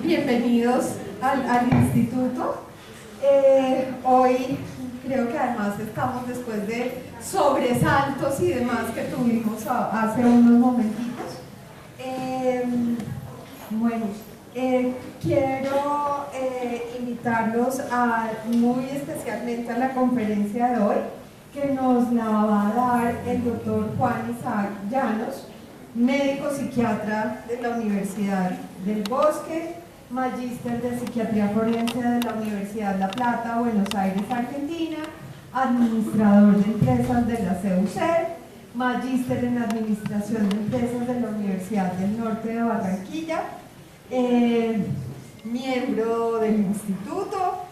bienvenidos al instituto. Hoy creo que además estamos después de sobresaltos y demás que tuvimos hace unos momentitos. Quiero invitarlos muy especialmente a la conferencia de hoy, que nos la va a dar el doctor Juan Isaac Llanos, médico psiquiatra de la Universidad del Bosque, magíster de psiquiatría forense de la Universidad La Plata, Buenos Aires, Argentina, administrador de empresas de la CUCER, magíster en administración de empresas de la Universidad del Norte de Barranquilla, miembro del instituto,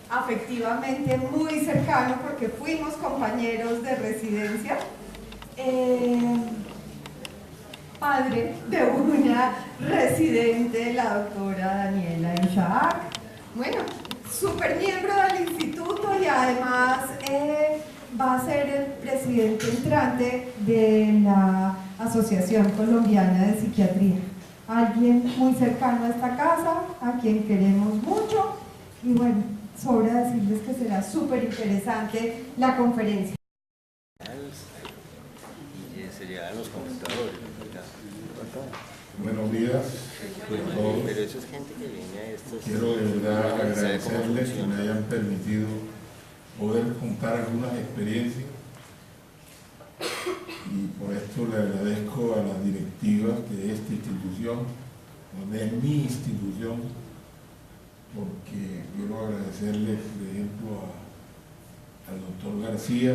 afectivamente muy cercano porque fuimos compañeros de residencia, padre de una residente, la doctora Daniela Isaac. Bueno, súper miembro del instituto y además va a ser el presidente entrante de la Asociación Colombiana de Psiquiatría. Alguien muy cercano a esta casa, a quien queremos mucho, y bueno, sobra decirles que será súper interesante la conferencia. Serían los computadores. Buenos días a todos. Pero eso es gente que viene a estos... Quiero de verdad agradecerles que me hayan permitido poder contar algunas experiencias, y por esto le agradezco a las directivas de esta institución, de mi institución, porque quiero agradecerles, por ejemplo, al doctor García,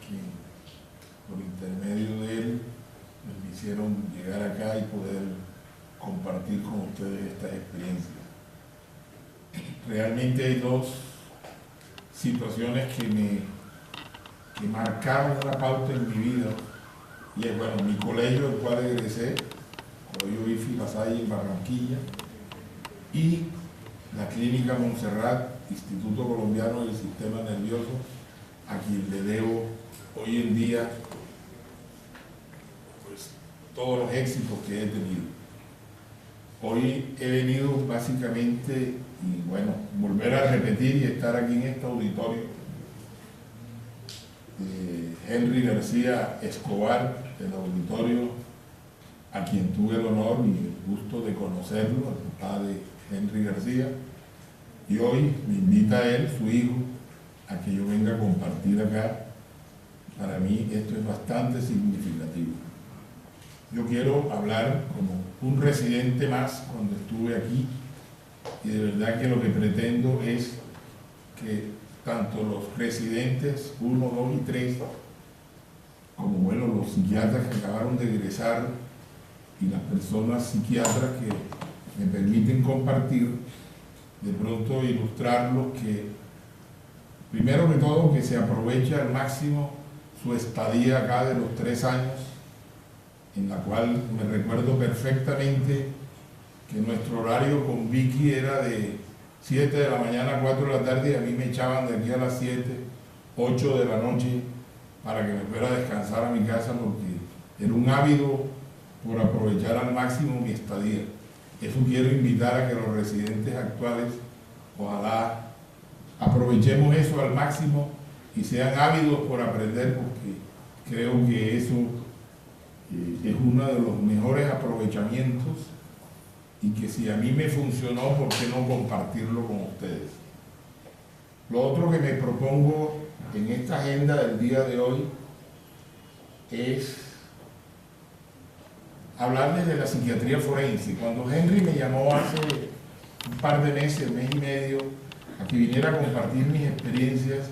que por intermedio de él me hicieron llegar acá y poder compartir con ustedes estas experiencias. Realmente hay dos situaciones que marcaron una pauta en mi vida, y es, bueno, mi colegio, el cual egresé, Colegio IFI La Salle en Barranquilla, y la Clínica Montserrat, Instituto Colombiano del Sistema Nervioso, a quien le debo hoy en día pues todos los éxitos que he tenido. Hoy he venido básicamente, y bueno, volver a repetir y estar aquí en este auditorio de Henry García Escobar, el auditorio a quien tuve el honor y el gusto de conocerlo, el papá de Henry García, y hoy me invita a él, su hijo, a que yo venga a compartir acá. Para mí esto es bastante significativo. Yo quiero hablar como un residente más cuando estuve aquí, y de verdad que lo que pretendo es que tanto los residentes 1, 2 y 3, como bueno, los psiquiatras que acabaron de egresar y las personas psiquiatras que me permiten compartir, de pronto ilustrarlos, que primero que todo que se aproveche al máximo su estadía acá de los 3 años, en la cual me recuerdo perfectamente que nuestro horario con Vicky era de 7 de la mañana a 4 de la tarde, y a mí me echaban de aquí a las 7, 8 de la noche para que me fuera a descansar a mi casa, porque era un ávido por aprovechar al máximo mi estadía. Eso quiero invitar a que los residentes actuales, ojalá aprovechemos eso al máximo y sean ávidos por aprender, porque creo que eso es uno de los mejores aprovechamientos, y que si a mí me funcionó, ¿por qué no compartirlo con ustedes? Lo otro que me propongo en esta agenda del día de hoy es hablarles de la psiquiatría forense. Cuando Henry me llamó hace un par de meses, mes y medio, a que viniera a compartir mis experiencias,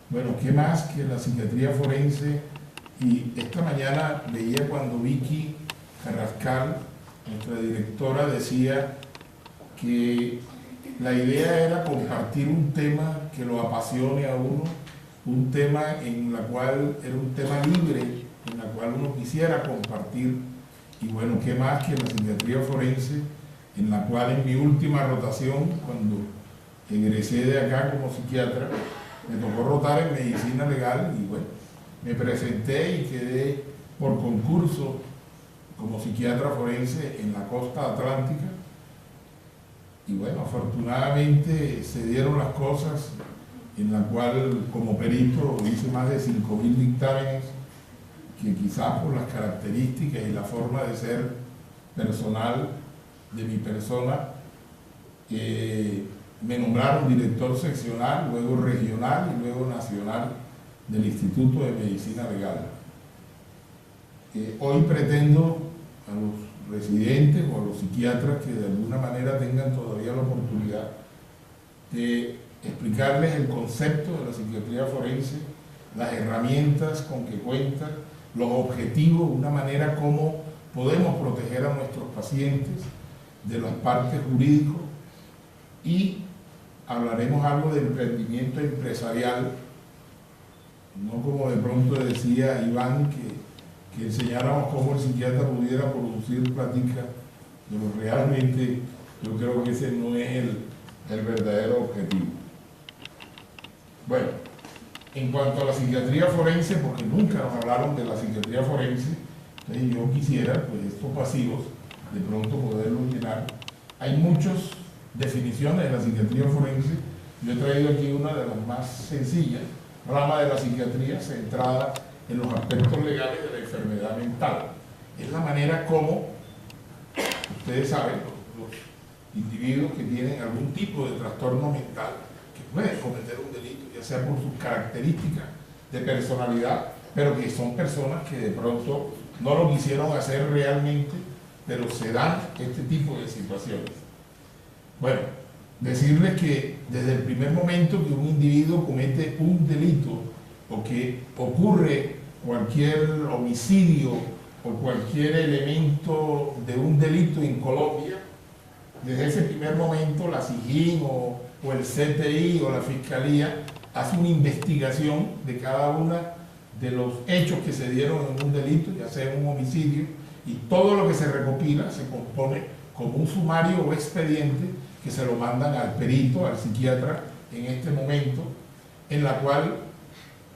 bueno, ¿qué más que la psiquiatría forense? Y esta mañana veía cuando Vicky Carrascal, nuestra directora, decía que la idea era compartir un tema que lo apasione a uno, un tema en la cual era un tema libre, en la cual uno quisiera compartir. Y bueno, ¿qué más que la psiquiatría forense, en la cual en mi última rotación, cuando egresé de acá como psiquiatra, me tocó rotar en medicina legal, y bueno, me presenté y quedé por concurso como psiquiatra forense en la costa atlántica. Y bueno, afortunadamente se dieron las cosas en la cual como perito hice más de 5.000 dictámenes que quizás por las características y la forma de ser personal de mi persona me nombraron director seccional, luego regional y luego nacional del Instituto de Medicina Legal. Hoy pretendo a los residentes o a los psiquiatras que de alguna manera tengan todavía la oportunidad de explicarles el concepto de la psiquiatría forense, las herramientas con que cuenta, los objetivos, una manera como podemos proteger a nuestros pacientes de las partes jurídicas, y hablaremos algo de emprendimiento empresarial, no como de pronto decía Iván, que enseñáramos cómo el psiquiatra pudiera producir platica, pero realmente yo creo que ese no es el verdadero objetivo. Bueno, en cuanto a la psiquiatría forense, porque nunca nos hablaron de la psiquiatría forense, entonces yo quisiera, pues estos pasivos, de pronto poderlos llenar. Hay muchas definiciones de la psiquiatría forense. Yo he traído aquí una de las más sencillas, rama de la psiquiatría centrada en los aspectos legales de la enfermedad mental. Es la manera como, ustedes saben, los individuos que tienen algún tipo de trastorno mental, que pueden cometer un delito, ya sea por sus características de personalidad, pero que son personas que de pronto no lo quisieron hacer realmente, pero se dan este tipo de situaciones. Bueno, decirles que desde el primer momento que un individuo comete un delito o que ocurre cualquier homicidio o cualquier elemento de un delito en Colombia, desde ese primer momento la SIJIN o el CTI o la Fiscalía hace una investigación de cada uno de los hechos que se dieron en un delito, ya sea en un homicidio, y todo lo que se recopila se compone como un sumario o expediente que se lo mandan al perito, al psiquiatra en este momento, en la cual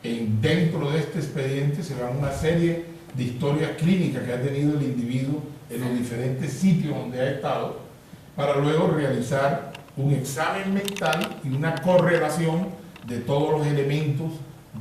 dentro de este expediente se dan una serie de historias clínicas que ha tenido el individuo en los diferentes sitios donde ha estado, para luego realizar un examen mental y una correlación de todos los elementos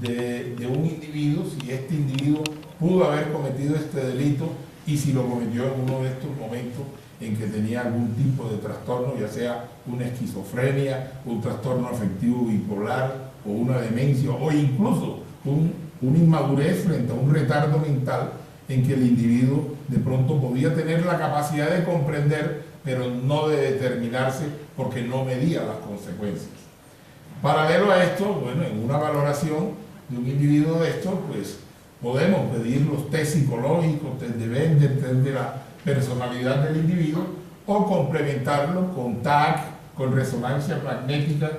de un individuo, si este individuo pudo haber cometido este delito y si lo cometió en uno de estos momentos en que tenía algún tipo de trastorno, ya sea una esquizofrenia, un trastorno afectivo bipolar o una demencia, o incluso una inmadurez frente a un retardo mental en que el individuo de pronto podía tener la capacidad de comprender, pero no de determinarse porque no medía las consecuencias. Paralelo a esto, bueno, en una valoración de un individuo de esto, pues podemos pedir los test psicológicos, test de Bender, test de la personalidad del individuo, o complementarlo con TAC, con resonancia magnética,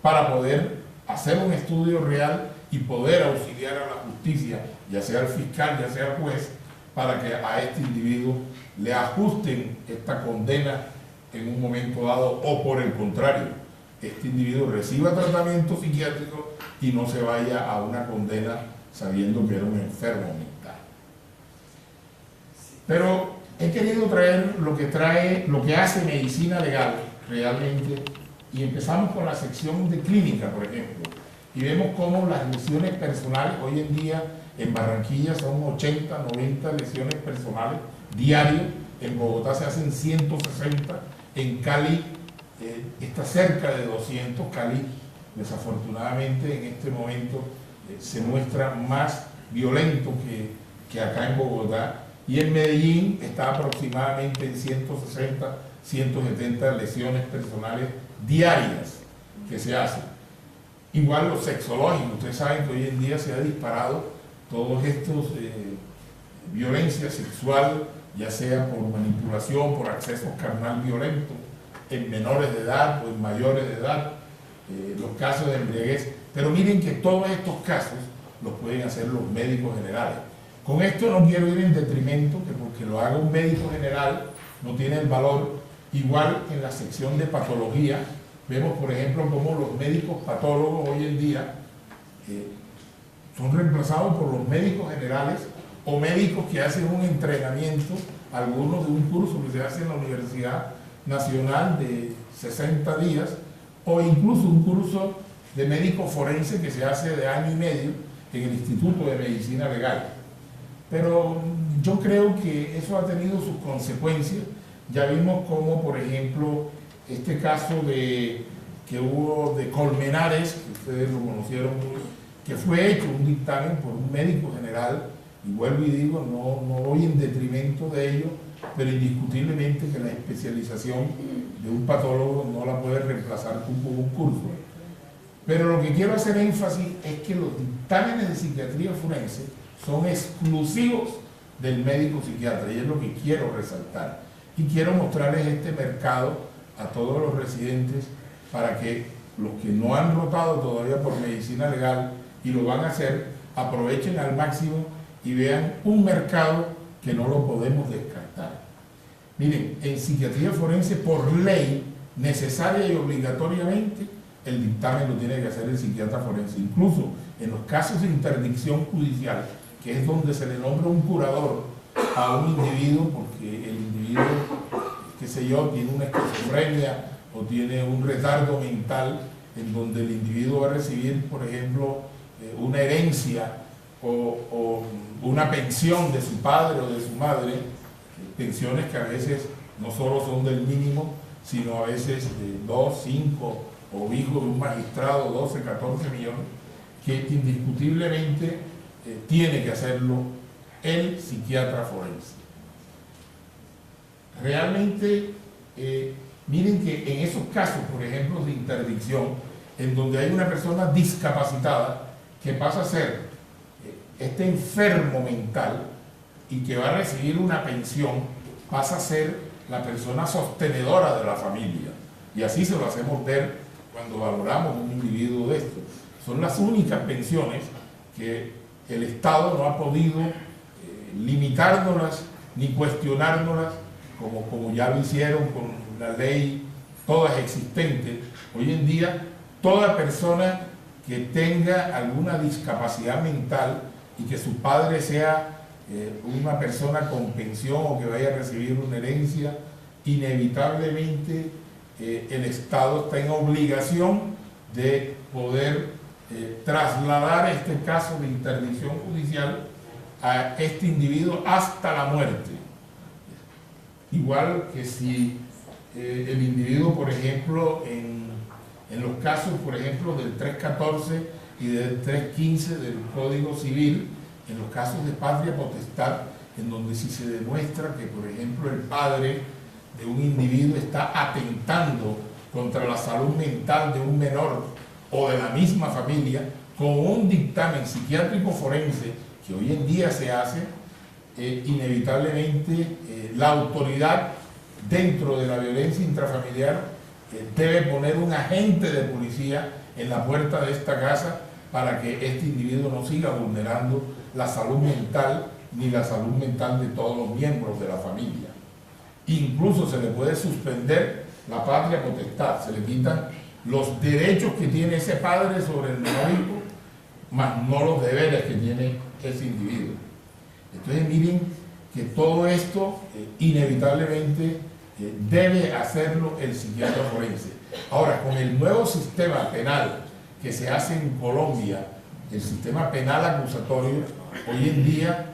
para poder hacer un estudio real y poder auxiliar a la justicia, ya sea al fiscal, ya sea al juez, para que a este individuo le ajusten esta condena en un momento dado, o por el contrario, este individuo reciba tratamiento psiquiátrico y no se vaya a una condena sabiendo que era un enfermo mental. Pero he querido traer lo que hace medicina legal realmente, y empezamos con la sección de clínica, por ejemplo, y vemos cómo las lesiones personales hoy en día en Barranquilla son 80, 90 lesiones personales diarios, en Bogotá se hacen 160, en Cali está cerca de 200, Cali desafortunadamente en este momento se muestra más violento que acá en Bogotá, y en Medellín está aproximadamente en 160, 170 lesiones personales diarias que se hacen. Igual los sexológicos, ustedes saben que hoy en día se ha disparado todos estos violencia sexual, ya sea por manipulación, por acceso carnal violento, en menores de edad o en mayores de edad, los casos de embriaguez. Pero miren que todos estos casos los pueden hacer los médicos generales. Con esto no quiero ir en detrimento que porque lo haga un médico general no tiene el valor. Igual en la sección de patología vemos, por ejemplo, cómo los médicos patólogos hoy en día son reemplazados por los médicos generales o médicos que hacen un entrenamiento algunos de un curso que se hace en la Universidad Nacional de 60 días, o incluso un curso de médico forense que se hace de año y medio en el Instituto de Medicina Legal. Pero yo creo que eso ha tenido sus consecuencias. Ya vimos como, por ejemplo, este caso que hubo de Colmenares, que ustedes lo conocieron, que fue hecho un dictamen por un médico general, y vuelvo y digo, no voy en detrimento de ello, pero indiscutiblemente que la especialización de un patólogo no la puede reemplazar con un curso. Pero lo que quiero hacer énfasis es que los dictámenes de psiquiatría forense son exclusivos del médico psiquiatra, y es lo que quiero resaltar. Y quiero mostrarles este mercado a todos los residentes para que los que no han rotado todavía por medicina legal y lo van a hacer, aprovechen al máximo y vean un mercado que no lo podemos descartar. Miren, en psiquiatría forense, por ley, necesaria y obligatoriamente, el dictamen lo tiene que hacer el psiquiatra forense. Incluso en los casos de interdicción judicial, que es donde se le nombra un curador a un individuo, porque el individuo, qué sé yo, tiene una esquizofrenia o tiene un retardo mental, en donde el individuo va a recibir, por ejemplo, una herencia o una pensión de su padre o de su madre, pensiones que a veces no solo son del mínimo, sino a veces de 2, 5 o hijo de un magistrado, 12, 14 millones, que indiscutiblemente tiene que hacerlo el psiquiatra forense. Realmente, miren que en esos casos, por ejemplo, de interdicción, en donde hay una persona discapacitada que pasa a ser este enfermo mental y que va a recibir una pensión, pasa a ser la persona sostenedora de la familia. Y así se lo hacemos ver cuando valoramos un individuo de estos. Son las únicas pensiones que el Estado no ha podido limitárnoslas ni cuestionárnoslas como ya lo hicieron con la ley, todas existentes. Hoy en día, toda persona que tenga alguna discapacidad mental y que su padre sea una persona con pensión o que vaya a recibir una herencia, inevitablemente el Estado está en obligación de poder trasladar este caso de interdicción judicial a este individuo hasta la muerte. Igual que si el individuo, por ejemplo, en los casos, por ejemplo, del 314 y del 315 del Código Civil, en los casos de patria potestad, en donde si se demuestra que, por ejemplo, el padre de un individuo está atentando contra la salud mental de un menor o de la misma familia, con un dictamen psiquiátrico forense que hoy en día se hace, inevitablemente la autoridad dentro de la violencia intrafamiliar debe poner un agente de policía en la puerta de esta casa para que este individuo no siga vulnerando la salud mental ni la salud mental de todos los miembros de la familia. Incluso se le puede suspender la patria potestad, se le quitan los derechos que tiene ese padre sobre el menor hijo, más no los deberes que tiene ese individuo. Entonces miren que todo esto inevitablemente debe hacerlo el psiquiatra forense. Ahora, con el nuevo sistema penal que se hace en Colombia, el sistema penal acusatorio, hoy en día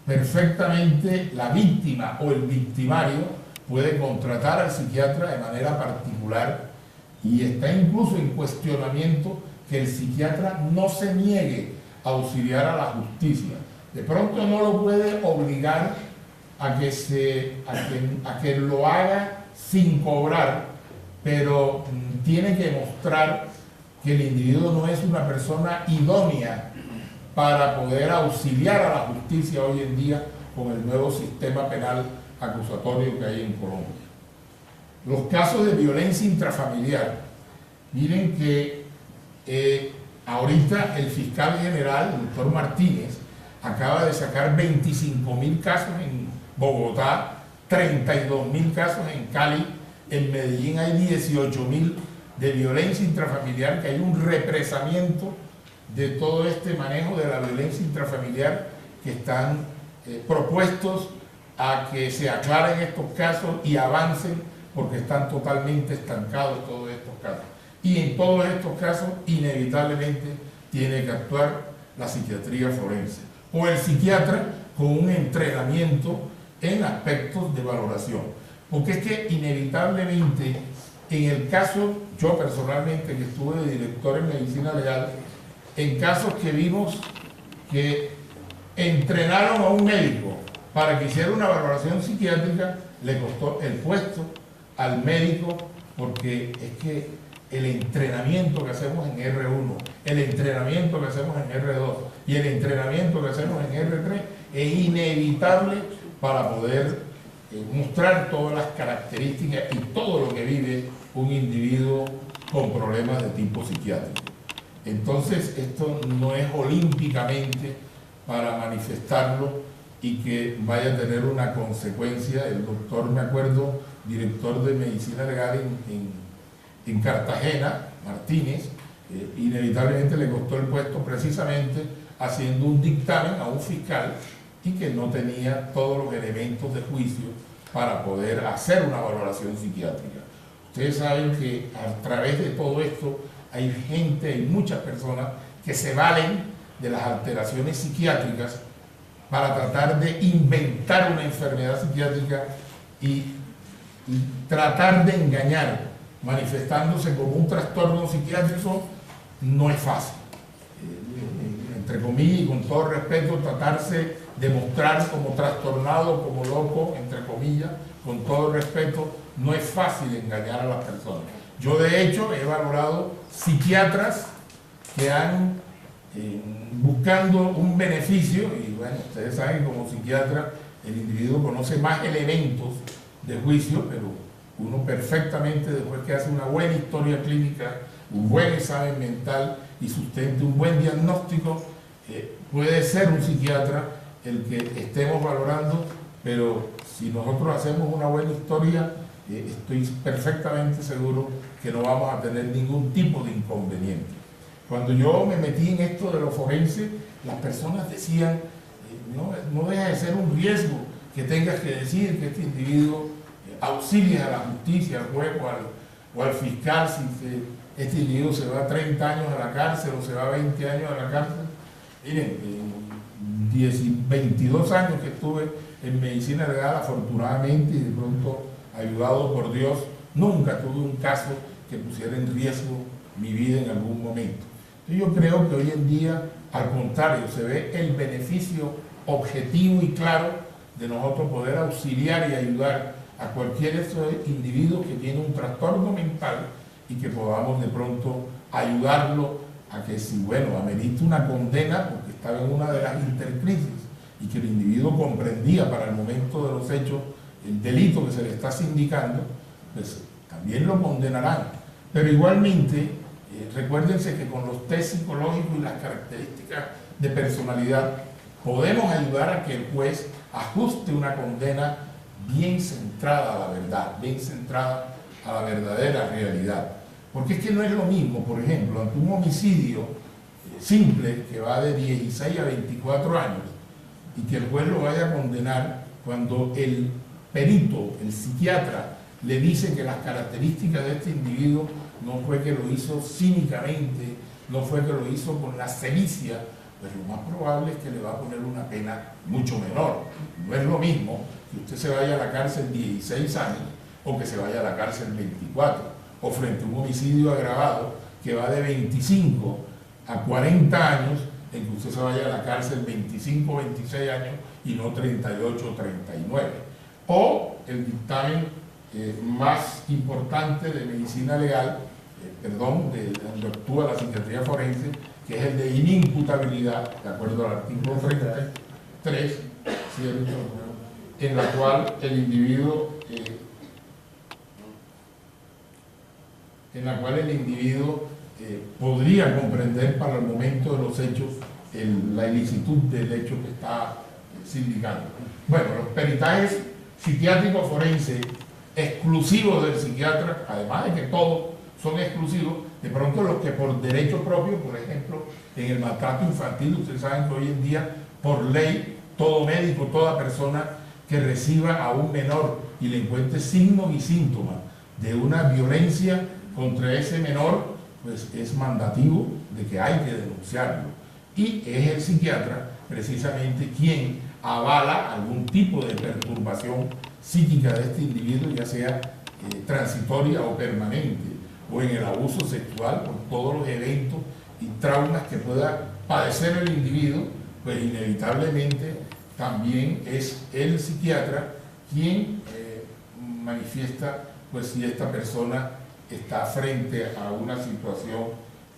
perfectamente la víctima o el victimario puede contratar al psiquiatra de manera particular, y está incluso en cuestionamiento que el psiquiatra no se niegue a auxiliar a la justicia. De pronto no lo puede obligar a que lo haga sin cobrar, pero tiene que mostrar que el individuo no es una persona idónea para poder auxiliar a la justicia hoy en día con el nuevo sistema penal acusatorio que hay en Colombia. Los casos de violencia intrafamiliar, miren que ahorita el fiscal general, el doctor Martínez, acaba de sacar 25.000 casos en Bogotá, 32.000 casos en Cali, en Medellín hay 18.000 de violencia intrafamiliar, que hay un represamiento de todo este manejo de la violencia intrafamiliar que están propuestos a que se aclaren estos casos y avancen, porque están totalmente estancados todos estos casos. Y en todos estos casos, inevitablemente, tiene que actuar la psiquiatría forense o el psiquiatra con un entrenamiento en aspectos de valoración. Porque es que inevitablemente, en el caso, yo personalmente que estuve de director en medicina legal, en casos que vimos que entrenaron a un médico para que hiciera una valoración psiquiátrica, le costó el puesto al médico, porque es que el entrenamiento que hacemos en R1, el entrenamiento que hacemos en R2 y el entrenamiento que hacemos en R3 es inevitable para poder mostrar todas las características y todo lo que vive un individuo con problemas de tipo psiquiátrico. Entonces, esto no es olímpicamente para manifestarlo y que vaya a tener una consecuencia. El doctor, me acuerdo, director de medicina legal en Cartagena, Martínez, inevitablemente le costó el puesto precisamente haciendo un dictamen a un fiscal y que no tenía todos los elementos de juicio para poder hacer una valoración psiquiátrica. Ustedes saben que a través de todo esto hay gente, hay muchas personas que se valen de las alteraciones psiquiátricas para tratar de inventar una enfermedad psiquiátrica y tratar de engañar, manifestándose como un trastorno psiquiátrico. No es fácil. Entre comillas y con todo respeto, tratarse de mostrar como trastornado, como loco, entre comillas, con todo respeto, no es fácil engañar a las personas. Yo de hecho he valorado psiquiatras que han buscando un beneficio, y bueno, ustedes saben que como psiquiatra el individuo conoce más elementos de juicio, pero uno perfectamente, después que hace una buena historia clínica, un buen examen mental y sustente un buen diagnóstico, puede ser un psiquiatra el que estemos valorando, pero si nosotros hacemos una buena historia, estoy perfectamente seguro que no vamos a tener ningún tipo de inconveniente. Cuando yo me metí en esto de lo forense, las personas decían, no deja de ser un riesgo que tengas que decir que este individuo auxilie a la justicia, al juez o al fiscal, si este individuo se va 30 años a la cárcel o se va 20 años a la cárcel. Miren, 22 años que estuve en medicina legal, afortunadamente, y de pronto ayudado por Dios, nunca tuve un caso que pusiera en riesgo mi vida en algún momento. Yo creo que hoy en día, al contrario, se ve el beneficio objetivo y claro de nosotros poder auxiliar y ayudar a cualquier de estos individuos que tiene un trastorno mental y que podamos de pronto ayudarlo a que, si bueno, amerita una condena porque estaba en una de las intercrisis y que el individuo comprendía para el momento de los hechos el delito que se le está sindicando, pues también lo condenarán. Pero igualmente, recuérdense que con los test psicológicos y las características de personalidad podemos ayudar a que el juez ajuste una condena bien centrada a la verdad, bien centrada a la verdadera realidad. Porque es que no es lo mismo, por ejemplo, ante un homicidio simple que va de 16 a 24 años y que el juez lo vaya a condenar cuando el perito, el psiquiatra, le dice que las características de este individuo no fue que lo hizo cínicamente, no fue que lo hizo con la sevicia, pues lo más probable es que le va a poner una pena mucho menor. No es lo mismo que usted se vaya a la cárcel 16 años o que se vaya a la cárcel 24, o frente a un homicidio agravado que va de 25 a 40 años, en que usted se vaya a la cárcel 25 o 26 años y no 38 o 39. O el dictamen más importante de medicina legal, de donde actúa la psiquiatría forense, que es el de inimputabilidad, de acuerdo al artículo 33, ¿cierto? En la cual el individuo podría comprender para el momento de los hechos la ilicitud del hecho que está sindicando. Bueno, los peritajes psiquiátricos forenses exclusivos del psiquiatra, además de que todos son exclusivos, de pronto los que por derecho propio, por ejemplo, en el maltrato infantil, ustedes saben que hoy en día, por ley, todo médico, toda persona que reciba a un menor y le encuentre signos y síntomas de una violencia contra ese menor, pues es mandativo de que hay que denunciarlo. Y es el psiquiatra precisamente quien avala algún tipo de perturbación psíquica de este individuo, ya sea transitoria o permanente, o en el abuso sexual, por todos los eventos y traumas que pueda padecer el individuo, pues inevitablemente también es el psiquiatra quien manifiesta pues si esta persona está frente a una situación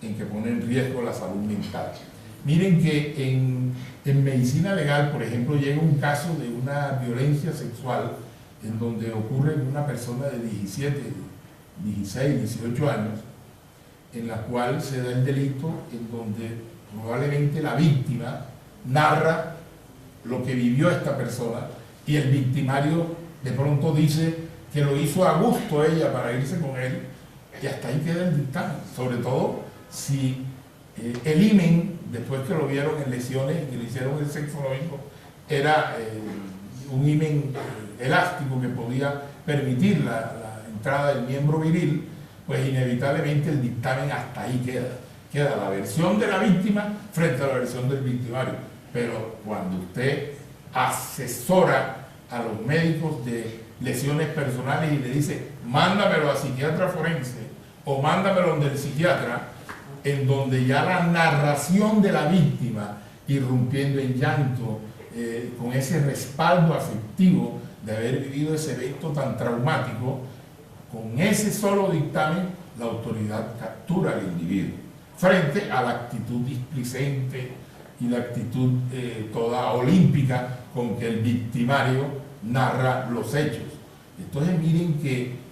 en que pone en riesgo la salud mental. Miren que en medicina legal, por ejemplo, llega un caso de una violencia sexual en donde ocurre en una persona de 17, 16, 18 años, en la cual se da el delito en donde probablemente la víctima narra lo que vivió esta persona y el victimario de pronto dice que lo hizo a gusto ella para irse con él, y hasta ahí queda el dictamen, sobre todo si el himen, después que lo vieron en lesiones y que le hicieron el sexológico, era un himen elástico que podía permitir la entrada del miembro viril, pues inevitablemente el dictamen hasta ahí queda la versión de la víctima frente a la versión del victimario. Pero cuando usted asesora a los médicos de lesiones personales y le dice mándamelo a psiquiatra forense o mándamelo donde el psiquiatra, en donde ya la narración de la víctima irrumpiendo en llanto, con ese respaldo afectivo de haber vivido ese evento tan traumático, con ese solo dictamen la autoridad captura al individuo frente a la actitud displicente y la actitud toda olímpica con que el victimario narra los hechos. Entonces miren que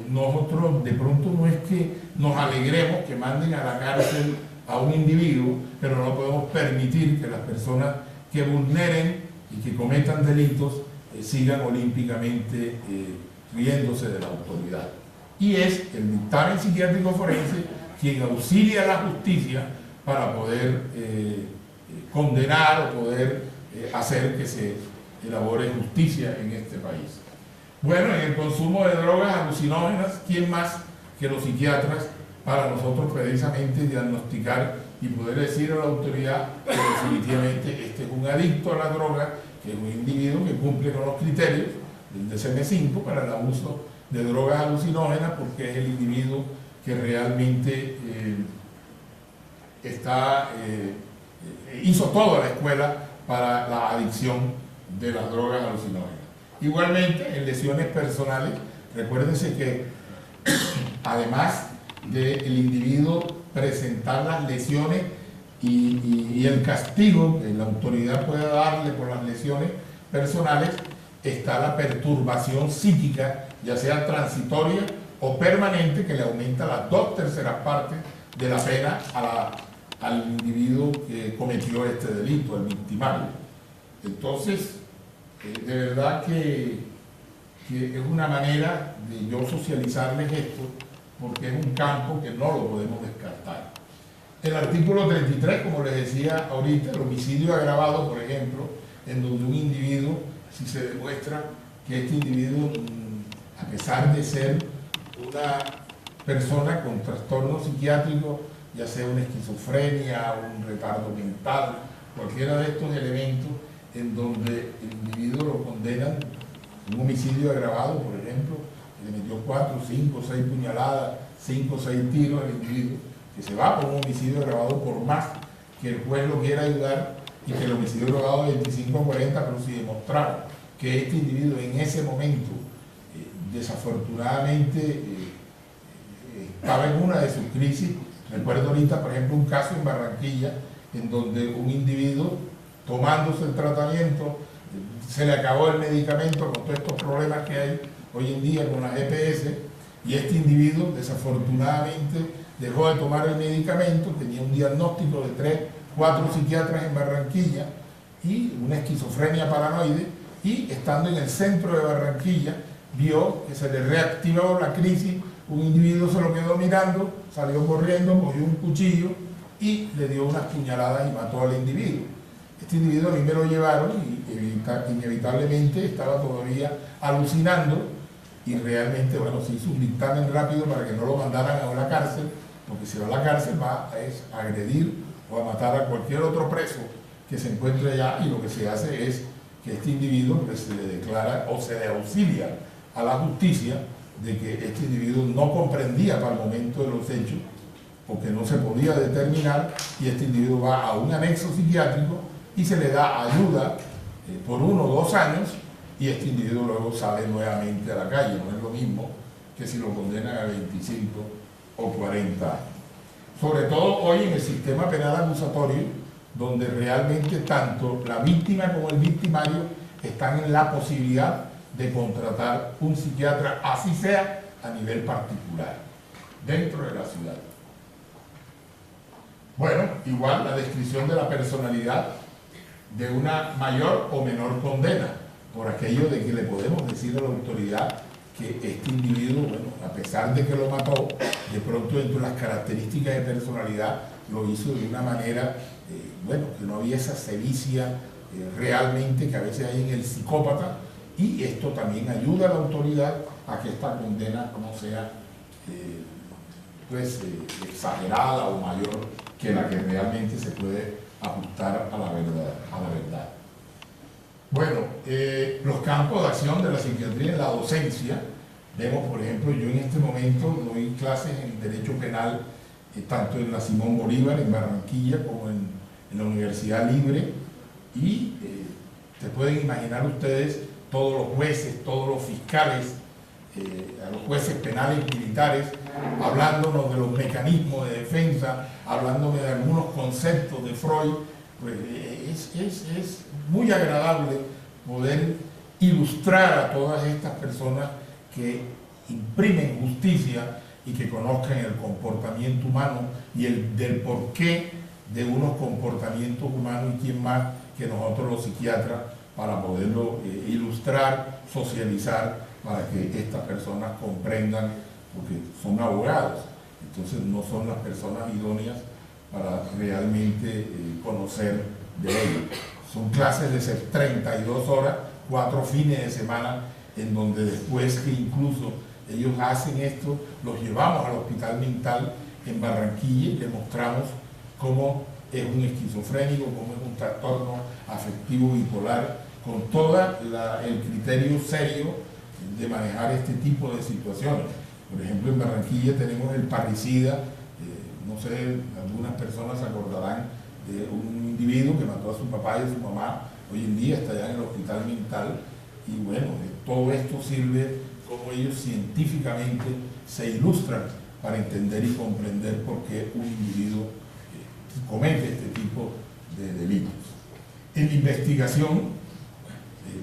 nosotros de pronto no es que nos alegremos que manden a la cárcel a un individuo, pero no podemos permitir que las personas que vulneren y que cometan delitos sigan olímpicamente riéndose de la autoridad. Y es el dictamen psiquiátrico forense quien auxilia a la justicia para poder condenar o poder hacer que se elabore justicia en este país. Bueno, en el consumo de drogas alucinógenas, ¿quién más que los psiquiatras para nosotros precisamente diagnosticar y poder decir a la autoridad que definitivamente este es un adicto a la droga, que es un individuo que cumple con los criterios del DSM-5 para el abuso de drogas alucinógenas, porque es el individuo que realmente hizo toda la escuela para la adicción de las drogas alucinógenas. Igualmente, en lesiones personales, recuérdense que además del individuo presentar las lesiones y el castigo que la autoridad pueda darle por las lesiones personales, está la perturbación psíquica, ya sea transitoria o permanente, que le aumenta las 2/3 partes de la pena al individuo que cometió este delito, el victimario. Entonces, de verdad que es una manera de yo socializarles esto, porque es un campo que no lo podemos descartar. El artículo 33, como les decía ahorita, el homicidio agravado, por ejemplo, en donde un individuo, si se demuestra que este individuo, a pesar de ser una persona con trastorno psiquiátrico, ya sea una esquizofrenia, un retardo mental, cualquiera de estos elementos en donde el individuo lo condenan, un homicidio agravado, por ejemplo, que le metió 4, 5, 6 puñaladas, 5, 6 tiros al individuo, que se va por un homicidio agravado por más que el juez lo quiera ayudar, y que el homicidio agravado de 25 a 40, pero si demostraron que este individuo en ese momento desafortunadamente estaba en una de sus crisis. Recuerdo ahorita, por ejemplo, un caso en Barranquilla en donde un individuo, tomándose el tratamiento, se le acabó el medicamento con todos estos problemas que hay hoy en día con las EPS, y este individuo desafortunadamente dejó de tomar el medicamento, tenía un diagnóstico de 3, 4 psiquiatras en Barranquilla y una esquizofrenia paranoide, y estando en el centro de Barranquilla vio que se le reactivó la crisis, un individuo se lo quedó mirando, salió corriendo, cogió un cuchillo y le dio unas puñaladas y mató al individuo. Este individuo a mí me lo llevaron y inevitablemente estaba todavía alucinando y realmente, bueno, se hizo un dictamen rápido para que no lo mandaran a una cárcel, porque si va a la cárcel va a agredir o a matar a cualquier otro preso que se encuentre allá, y lo que se hace es que este individuo pues, se le declara o se le auxilia a la justicia de que este individuo no comprendía para el momento de los hechos o que no se podía determinar, y este individuo va a un anexo psiquiátrico y se le da ayuda por 1 o 2 años, y este individuo luego sale nuevamente a la calle. No es lo mismo que si lo condenan a 25 o 40 años. Sobre todo hoy en el sistema penal acusatorio, donde realmente tanto la víctima como el victimario están en la posibilidad de contratar un psiquiatra, así sea a nivel particular, dentro de la ciudad. Bueno, igual la descripción de la personalidad de una mayor o menor condena, por aquello de que le podemos decir a la autoridad que este individuo, bueno, a pesar de que lo mató, de pronto dentro de las características de personalidad lo hizo de una manera, bueno, que no había esa sevicia realmente que a veces hay en el psicópata, y esto también ayuda a la autoridad a que esta condena no sea pues exagerada o mayor que la que realmente se puede ajustar a la verdad. Bueno, los campos de acción de la psiquiatría en la docencia. Vemos, por ejemplo, yo en este momento doy clases en Derecho Penal, tanto en la Simón Bolívar, en Barranquilla, como en la Universidad Libre, y se pueden imaginar ustedes todos los jueces, todos los fiscales, a los jueces penales y militares, hablándonos de los mecanismos de defensa, hablándome de algunos conceptos de Freud. Pues es muy agradable poder ilustrar a todas estas personas que imprimen justicia y que conozcan el comportamiento humano y del porqué de unos comportamientos humanos, y quién más que nosotros los psiquiatras para poderlo ilustrar, socializar, para que estas personas comprendan, porque son abogados, entonces no son las personas idóneas para realmente conocer de ellos. Son clases de 32 horas, 4 fines de semana, en donde después que incluso ellos hacen esto, los llevamos al hospital mental en Barranquilla y les mostramos cómo es un esquizofrénico, cómo es un trastorno afectivo bipolar, con todo el criterio serio de manejar este tipo de situaciones. Por ejemplo, en Barranquilla tenemos el parricida, no sé, algunas personas se acordarán de un individuo que mató a su papá y a su mamá, hoy en día está allá en el hospital mental, y bueno, todo esto sirve como ellos científicamente se ilustran para entender y comprender por qué un individuo comete este tipo de delitos. En investigación,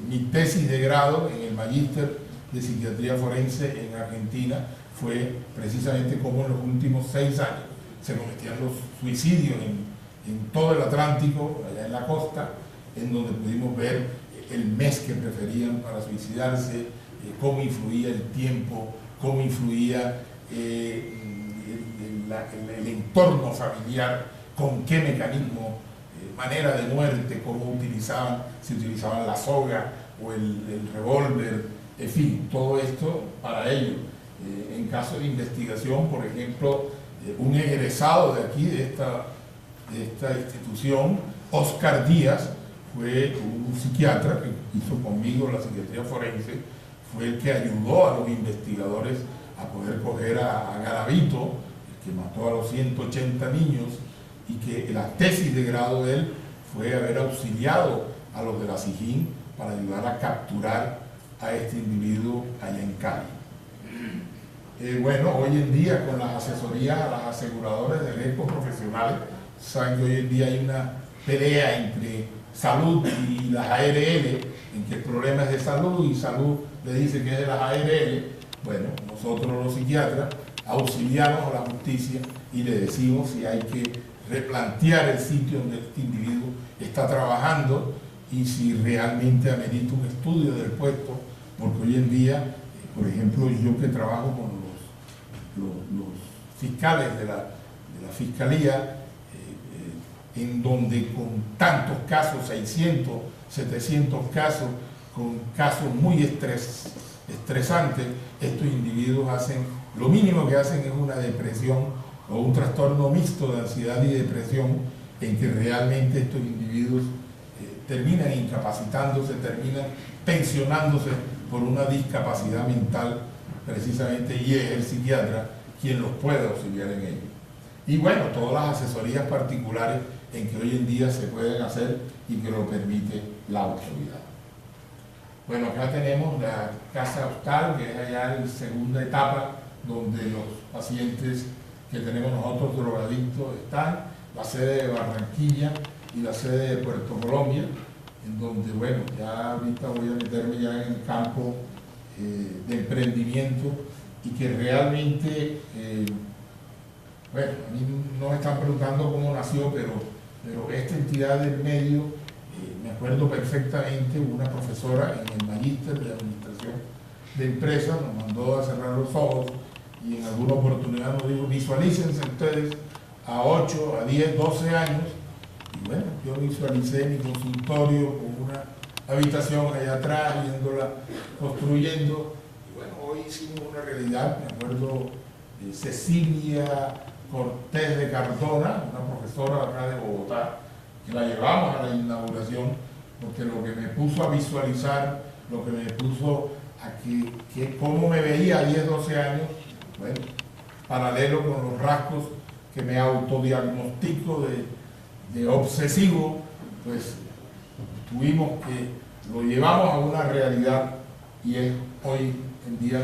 mi tesis de grado en el Magíster de Psiquiatría Forense en Argentina fue precisamente cómo en los últimos 6 años se cometían los suicidios en todo el Atlántico, allá en la costa, en donde pudimos ver el mes que preferían para suicidarse, cómo influía el tiempo, cómo influía el entorno familiar, con qué mecanismo, manera de muerte, cómo si utilizaban la soga o el revólver, en fin, todo esto para ello. En caso de investigación, por ejemplo, un egresado de aquí, de esta institución, Oscar Díaz, fue un psiquiatra que hizo conmigo la psiquiatría forense, fue el que ayudó a los investigadores a poder coger a Garavito, que mató a los 180 niños, y que la tesis de grado de él fue haber auxiliado a los de la SIJIN para ayudar a capturar a este individuo allá en Cali. Bueno, hoy en día con las asesorías a las aseguradoras de riesgos profesionales, saben que hoy en día hay una pelea entre salud y las ARL, en que el problema es de salud y salud le dice que es de las ARL. Bueno, nosotros los psiquiatras auxiliamos a la justicia y le decimos si hay que replantear el sitio donde este individuo está trabajando y si realmente amerita un estudio del puesto, porque hoy en día, por ejemplo, yo que trabajo con los fiscales de la fiscalía, en donde con tantos casos, 600, 700 casos, con casos muy estresantes, estos individuos lo mínimo que hacen es una depresión o un trastorno mixto de ansiedad y depresión, en que realmente estos individuos terminan incapacitándose, terminan pensionándose por una discapacidad mental precisamente, y es el psiquiatra quien los puede auxiliar en ello. Y bueno, todas las asesorías particulares en que hoy en día se pueden hacer y que lo permite la autoridad. Bueno, acá tenemos la casa hostal, que es allá en segunda etapa, donde los pacientes que tenemos nosotros drogadictos están, la sede de Barranquilla y la sede de Puerto Colombia, en donde, bueno, ya ahorita voy a meterme ya en el campo de emprendimiento, y que realmente, bueno, a mí no me están preguntando cómo nació, pero esta entidad del medio, me acuerdo perfectamente, una profesora en el magíster de administración de empresas nos mandó a cerrar los ojos, y en alguna oportunidad nos dijo: visualícense ustedes a 8, a 10, 12 años. Y bueno, yo visualicé mi consultorio con una habitación allá atrás, viéndola construyendo. Y bueno, hoy hicimos una realidad. Me acuerdo de Cecilia Cortés de Cardona, una profesora acá de Bogotá, que la llevamos a la inauguración, porque lo que me puso a visualizar, lo que me puso a que cómo me veía a 10, 12 años, bueno, paralelo con los rasgos que me autodiagnostico de obsesivo, pues tuvimos que, lo llevamos a una realidad, y es hoy en día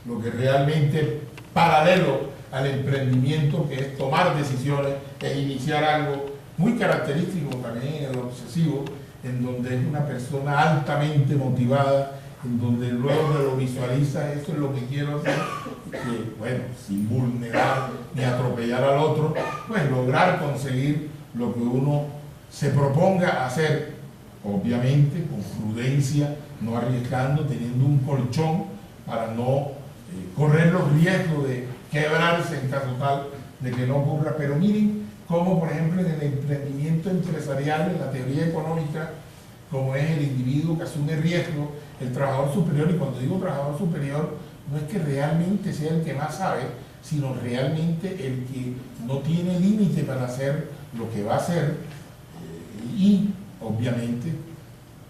lo que realmente, paralelo al emprendimiento, que es tomar decisiones, es iniciar algo muy característico también en el obsesivo, en donde es una persona altamente motivada, en donde luego de lo visualiza, eso es lo que quiero hacer, que, bueno, sin vulnerar ni atropellar al otro, pues lograr conseguir lo que uno se proponga hacer, obviamente con prudencia, no arriesgando, teniendo un colchón para no correr los riesgos de quebrarse en caso tal de que no ocurra. Pero miren cómo, por ejemplo, en el emprendimiento empresarial, en la teoría económica, como es el individuo que asume riesgo, el trabajador superior, y cuando digo trabajador superior, no es que realmente sea el que más sabe, sino realmente el que no tiene límite para hacer lo que va a hacer, y obviamente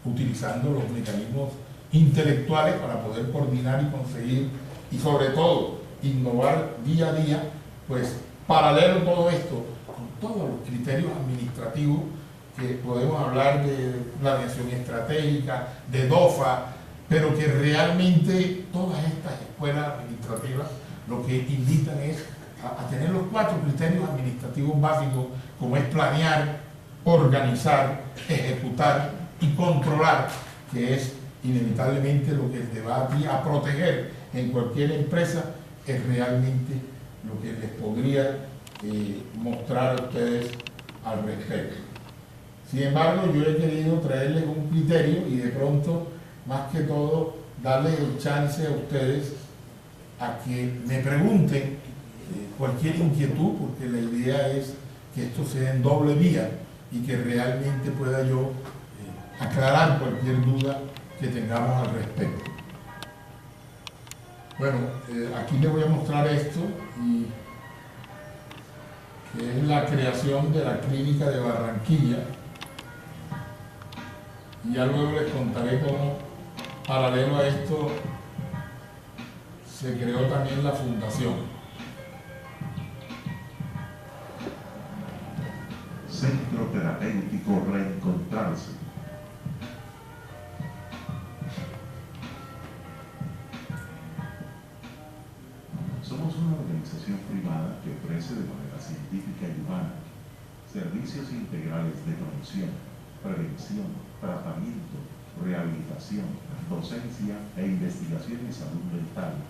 utilizando los mecanismos intelectuales para poder coordinar y conseguir, y sobre todo innovar día a día, pues paralelo a todo esto, con todos los criterios administrativos que podemos hablar de planeación estratégica, de DOFA, pero que realmente todas estas escuelas administrativas lo que invitan es a tener los 4 criterios administrativos básicos, como es planear, organizar, ejecutar y controlar, que es inevitablemente lo que te va a proteger en cualquier empresa, es realmente lo que les podría mostrar a ustedes al respecto. Sin embargo, yo he querido traerles un criterio y de pronto, más que todo, darles el chance a ustedes a que me pregunten cualquier inquietud, porque la idea es que esto sea en doble vía y que realmente pueda yo aclarar cualquier duda que tengamos al respecto. Bueno, aquí les voy a mostrar esto, y que es la creación de la clínica de Barranquilla, y ya luego les contaré cómo, paralelo a esto, se creó también la fundación. Centro Terapéutico Reencontrarse. Somos una organización privada que ofrece de manera científica y humana servicios integrales de promoción, prevención, tratamiento, rehabilitación, docencia e investigación en salud mental,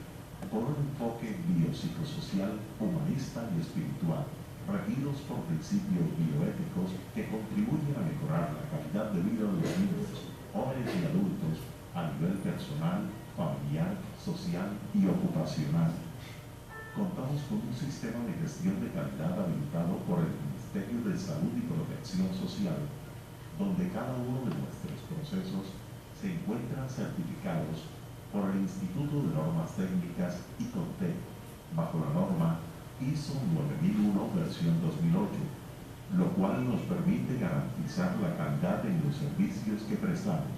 con un enfoque biopsicosocial, humanista y espiritual, regidos por principios bioéticos que contribuyen a mejorar la calidad de vida de los niños, jóvenes y adultos a nivel personal, familiar, social y ocupacional. Contamos con un sistema de gestión de calidad habilitado por el Ministerio Ministerio de Salud y Protección Social, donde cada uno de nuestros procesos se encuentran certificados por el Instituto de Normas Técnicas ICONTEC, bajo la norma ISO 9001 versión 2008, lo cual nos permite garantizar la calidad en los servicios que prestamos.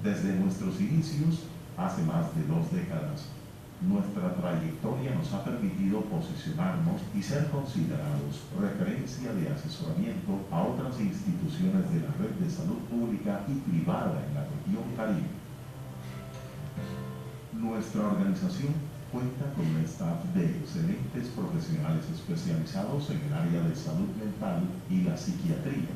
Desde nuestros inicios, hace más de 2 décadas, nuestra trayectoria nos ha permitido posicionarnos y ser considerados referencia de asesoramiento a otras instituciones de la red de salud pública y privada en la región Caribe. Nuestra organización cuenta con un staff de excelentes profesionales especializados en el área de salud mental y la psiquiatría,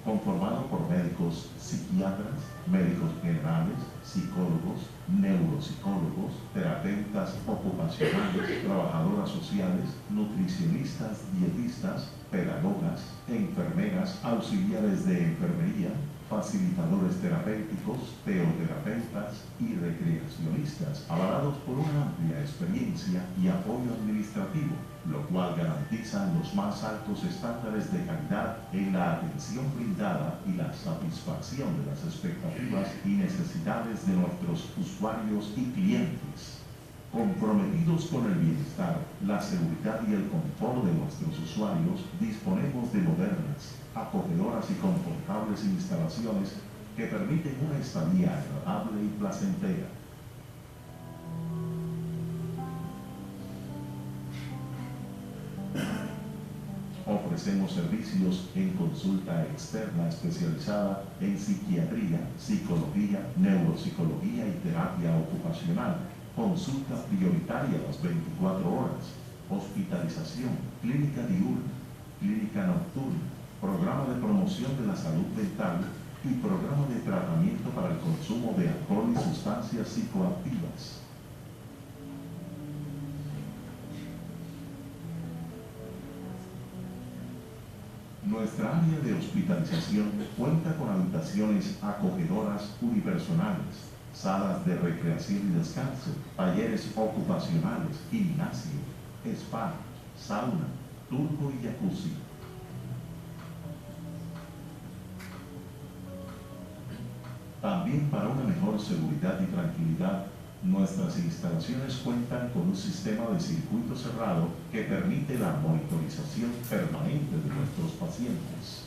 conformado por médicos psiquiatras, médicos generales, psicólogos, neuropsicólogos, terapeutas ocupacionales, trabajadoras sociales, nutricionistas, dietistas, pedagogas, enfermeras, auxiliares de enfermería, facilitadores terapéuticos, teoterapeutas y recreacionistas, avalados por una amplia experiencia y apoyo administrativo, lo cual garantiza los más altos estándares de calidad en la atención brindada y la satisfacción de las expectativas y necesidades de nuestros usuarios y clientes. Comprometidos con el bienestar, la seguridad y el confort de nuestros usuarios, disponemos de modernas, acogedoras y confortables instalaciones que permiten una estadía agradable y placentera. Ofrecemos servicios en consulta externa especializada en psiquiatría, psicología, neuropsicología y terapia ocupacional, consulta prioritaria a las 24 horas, hospitalización, clínica diurna, clínica nocturna, programa de promoción de la salud mental y programa de tratamiento para el consumo de alcohol y sustancias psicoactivas. Nuestra área de hospitalización cuenta con habitaciones acogedoras unipersonales, salas de recreación y descanso, talleres ocupacionales, gimnasio, spa, sauna, turbo y jacuzzi. También para una mejor seguridad y tranquilidad, nuestras instalaciones cuentan con un sistema de circuito cerrado que permite la monitorización permanente de nuestros pacientes.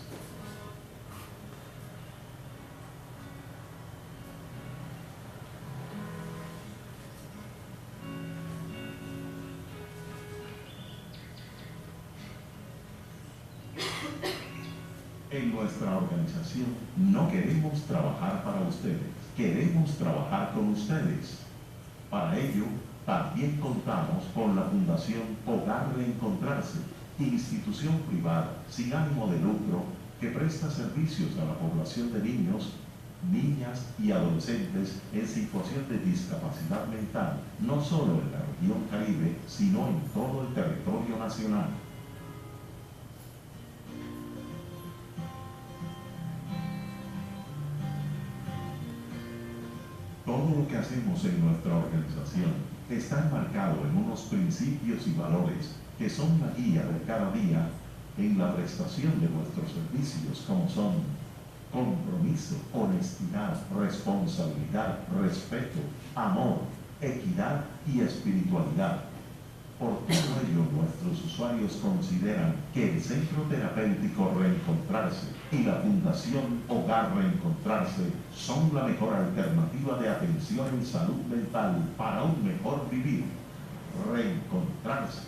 En nuestra organización no queremos trabajar para ustedes, queremos trabajar con ustedes. Para ello, también contamos con la Fundación Hogar Reencontrarse, institución privada sin ánimo de lucro que presta servicios a la población de niños, niñas y adolescentes en situación de discapacidad mental, no solo en la región Caribe, sino en todo el territorio nacional. Todo lo que hacemos en nuestra organización está enmarcado en unos principios y valores que son la guía de cada día en la prestación de nuestros servicios, como son compromiso, honestidad, responsabilidad, respeto, amor, equidad y espiritualidad. Por todo ello, nuestros usuarios consideran que el Centro Terapéutico Reencontrarse y la Fundación Hogar Reencontrarse son la mejor alternativa de atención en salud mental para un mejor vivir. Reencontrarse.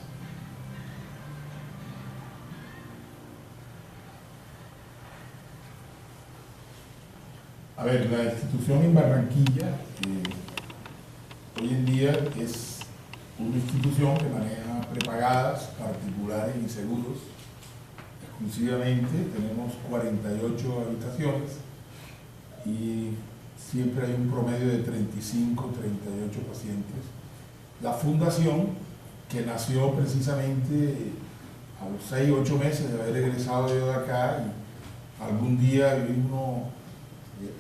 A ver, la institución en Barranquilla hoy en día es una institución que maneja prepagadas, particulares y seguros. Exclusivamente tenemos 48 habitaciones y siempre hay un promedio de 35, 38 pacientes. La fundación, que nació precisamente a los 6, 8 meses de haber egresado yo de acá, y algún día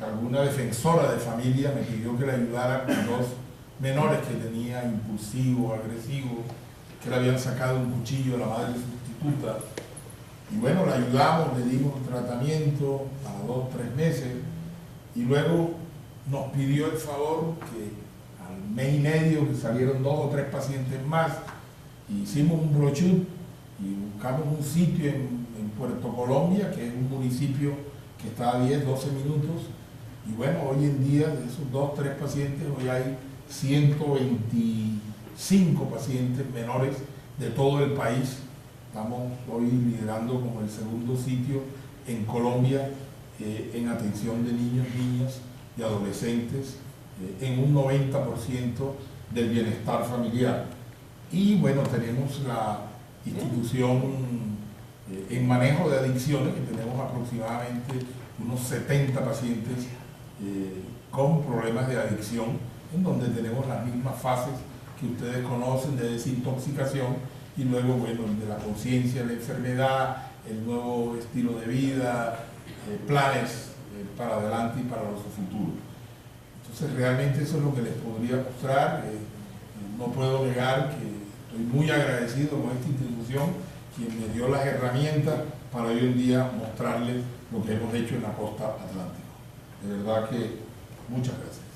alguna defensora de familia me pidió que le ayudara con 2 menores que tenía impulsivos, agresivos, que le habían sacado un cuchillo a la madre sustituta. Y bueno, la ayudamos, le dimos un tratamiento para 2 o 3 meses y luego nos pidió el favor que al mes y medio que salieron 2 o 3 pacientes más, hicimos un brochure y buscamos un sitio en Puerto Colombia, que es un municipio que está a 10, 12 minutos. Y bueno, hoy en día de esos 2 o 3 pacientes, hoy hay 125 pacientes menores de todo el país. Estamos hoy liderando como el segundo sitio en Colombia en atención de niños, niñas y adolescentes en un 90% del bienestar familiar. Y bueno, tenemos la institución en manejo de adicciones, que tenemos aproximadamente unos 70 pacientes con problemas de adicción, en donde tenemos las mismas fases que ustedes conocen de desintoxicación y luego, bueno, de la conciencia de la enfermedad, el nuevo estilo de vida, planes para adelante y para su futuro. Entonces, realmente eso es lo que les podría mostrar. No puedo negar que estoy muy agradecido con esta institución, quien me dio las herramientas para hoy en día mostrarles lo que hemos hecho en la costa atlántica. De verdad que muchas gracias.